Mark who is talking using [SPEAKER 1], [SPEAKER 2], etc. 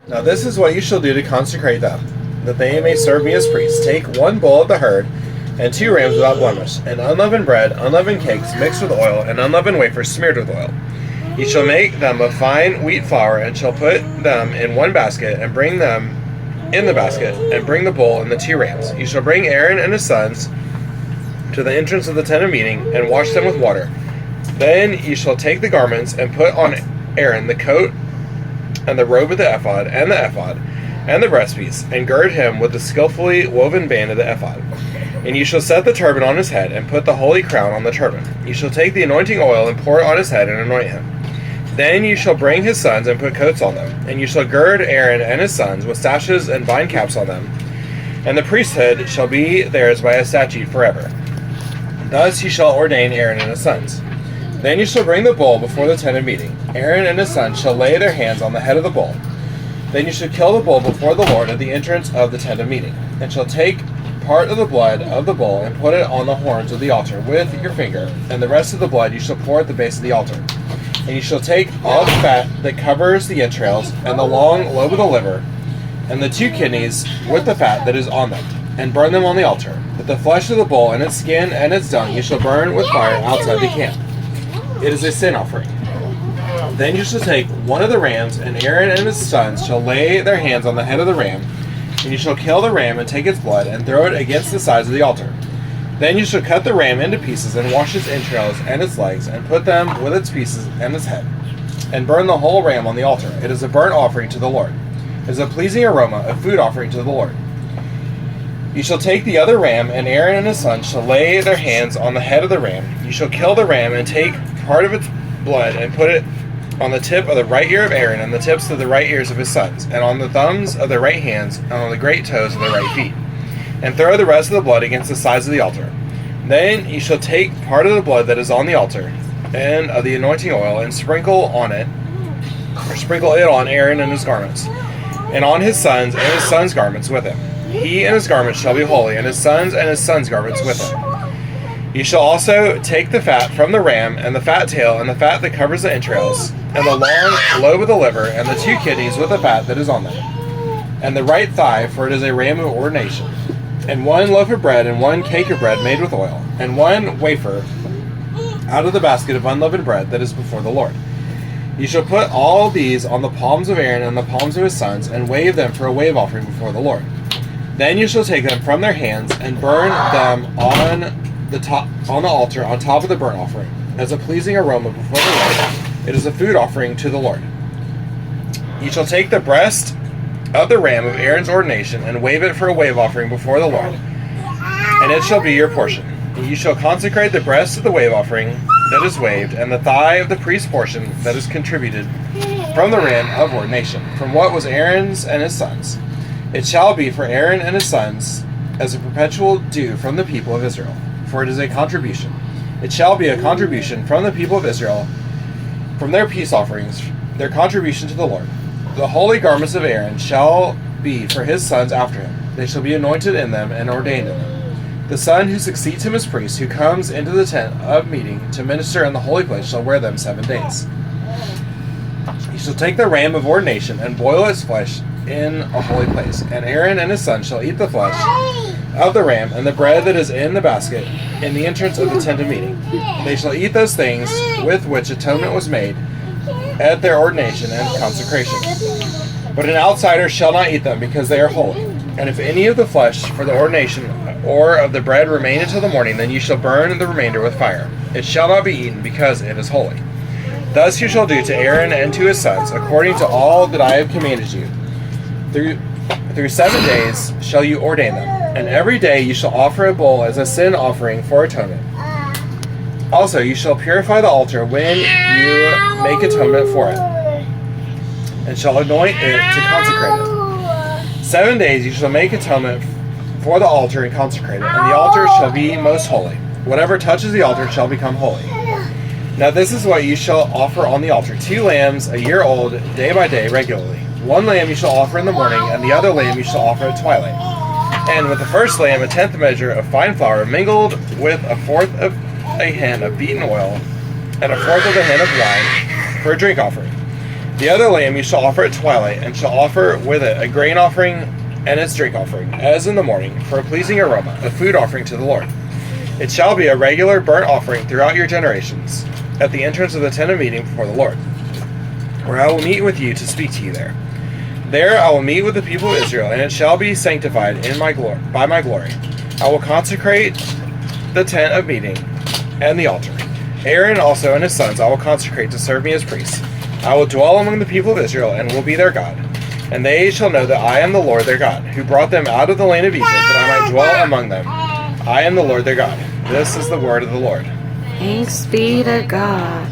[SPEAKER 1] Now this is what you shall do to consecrate them, that they may serve me as priests. Take 1 bull of the herd, and 2 rams without blemish, and unleavened bread, unleavened cakes mixed with oil, and unleavened wafers smeared with oil. You shall make them of fine wheat flour, and shall put them in 1 basket, and bring them in the basket, and bring the bull and the 2 rams. You shall bring Aaron and his sons to the entrance of the tent of meeting, and wash them with water. Then you shall take the garments, and put on Aaron the coat, and the robe of the ephod, and the breastpiece, and gird him with the skillfully woven band of the ephod. And you shall set the turban on his head, and put the holy crown on the turban. You shall take the anointing oil, and pour it on his head, and anoint him. Then you shall bring his sons, and put coats on them. And you shall gird Aaron and his sons with sashes and bind caps on them. And the priesthood shall be theirs by a statute forever. Thus you shall ordain Aaron and his sons. Then you shall bring the bull before the tent of meeting. Aaron and his sons shall lay their hands on the head of the bull. Then you shall kill the bull before the Lord at the entrance of the tent of meeting, and shall take part of the blood of the bull, and put it on the horns of the altar with your finger, and the rest of the blood you shall pour at the base of the altar. And you shall take all the fat that covers the entrails, and the long lobe of the liver, and the 2 kidneys with the fat that is on them, and burn them on the altar. But the flesh of the bull and its skin and its dung you shall burn with fire outside the camp. It is a sin offering. Then you shall take 1 of the rams, and Aaron and his sons shall lay their hands on the head of the ram, and you shall kill the ram and take its blood, and throw it against the sides of the altar. Then you shall cut the ram into pieces, and wash its entrails and its legs, and put them with its pieces and its head, and burn the whole ram on the altar. It is a burnt offering to the Lord. It is a pleasing aroma, a food offering to the Lord. You shall take the other ram, and Aaron and his sons shall lay their hands on the head of the ram. You shall kill the ram, and take part of its blood, and put it on the tip of the right ear of Aaron, and the tips of the right ears of his sons, and on the thumbs of their right hands, and on the great toes of their right feet, and throw the rest of the blood against the sides of the altar. Then you shall take part of the blood that is on the altar, and of the anointing oil, and sprinkle it on Aaron and his garments, and on his sons and his sons' garments with him. He and his garments shall be holy, and his sons' garments with him. You shall also take the fat from the ram, and the fat tail, and the fat that covers the entrails, and the long lobe of the liver, and the 2 kidneys with the fat that is on them, and the right thigh, for it is a ram of ordination, and 1 loaf of bread, and 1 cake of bread made with oil, and 1 wafer out of the basket of unleavened bread that is before the Lord. You shall put all these on the palms of Aaron and the palms of his sons, and wave them for a wave offering before the Lord. Then you shall take them from their hands, and burn them on the altar on top of the burnt offering, as a pleasing aroma before the Lord. It is a food offering to the Lord. You shall take the breast of the ram of Aaron's ordination, and wave it for a wave offering before the Lord, and it shall be your portion. And you shall consecrate the breast of the wave offering that is waved, and the thigh of the priest's portion that is contributed from the ram of ordination, from what was Aaron's and his sons. It shall be for Aaron and his sons as a perpetual due from the people of Israel, for it is a contribution. It shall be a contribution from the people of Israel, from their peace offerings, their contribution to the Lord. The holy garments of Aaron shall be for his sons after him. They shall be anointed in them and ordained in them. The son who succeeds him as priest, who comes into the tent of meeting to minister in the holy place, shall wear them 7 days. He shall take the ram of ordination and boil its flesh in a holy place, and Aaron and his sons shall eat the flesh of the ram and the bread that is in the basket in the entrance of the tent of meeting. They shall eat those things with which atonement was made at their ordination and consecration. But an outsider shall not eat them, because they are holy. And if any of the flesh for the ordination or of the bread remain until the morning, then you shall burn the remainder with fire. It shall not be eaten, because it is holy. Thus you shall do to Aaron and to his sons, according to all that I have commanded you. Through 7 days shall you ordain them, and every day you shall offer a bull as a sin offering for atonement. Also you shall purify the altar when you make atonement for it, and shall anoint it to consecrate it. 7 days you shall make atonement for the altar and consecrate it, and the altar shall be most holy. Whatever touches the altar shall become holy. Now this is what you shall offer on the altar: 2 lambs a year old, day by day, regularly. 1 lamb you shall offer in the morning, and the other lamb you shall offer at twilight. And with the first lamb, a 10th measure of fine flour, mingled with a 1/4 of a hin of beaten oil, and a 1/4 of a hin of wine, for a drink offering. The other lamb you shall offer at twilight, and shall offer with it a grain offering and its drink offering, as in the morning, for a pleasing aroma, a food offering to the Lord. It shall be a regular burnt offering throughout your generations, at the entrance of the tent of meeting before the Lord, where I will meet with you to speak to you there. There I will meet with the people of Israel, and it shall be sanctified in my glory, by my glory. I will consecrate the tent of meeting and the altar. Aaron also and his sons I will consecrate to serve me as priests. I will dwell among the people of Israel, and will be their God. And they shall know that I am the Lord their God, who brought them out of the land of Egypt, that I might dwell among them. I am the Lord their God. This is the word of the Lord.
[SPEAKER 2] Thanks be to God.